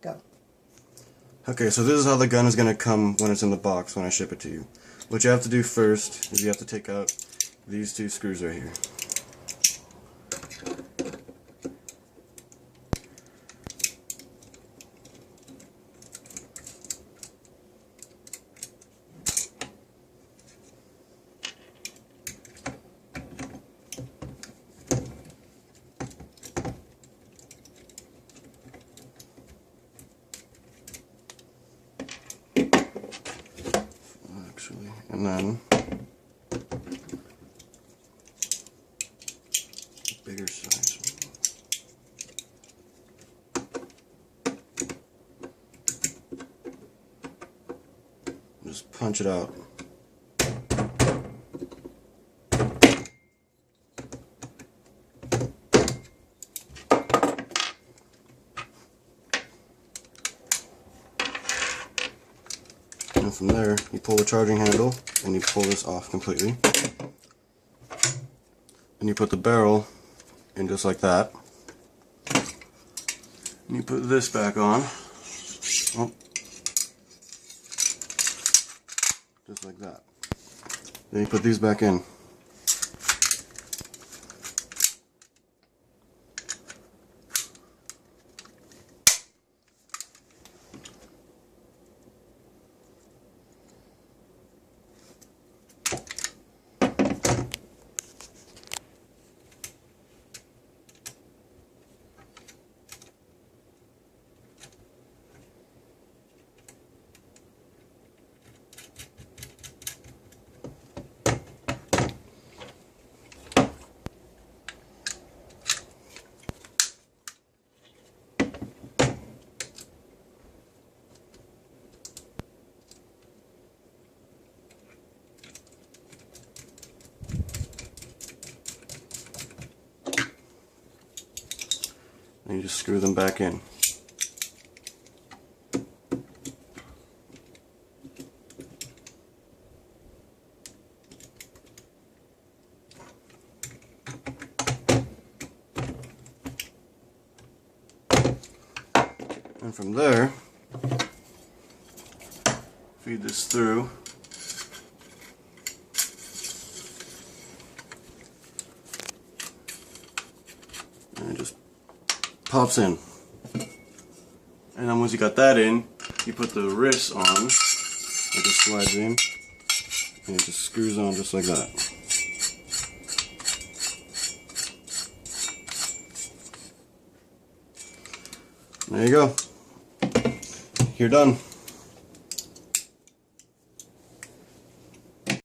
Go. Okay, so this is how the gun is going to come when it's in the box when I ship it to you. What you have to do first is you have to take out these two screws right here. And then bigger size. Just punch it out. And from there, you pull the charging handle and you pull this off completely. And you put the barrel in just like that. And you put this back on. Oh. Just like that. Then you put these back in. And you just screw them back in. And from there, feed this through. And it just pops in. And then once you got that in, you put the wrist on. It just slides in. And it just screws on just like that. There you go. You're done.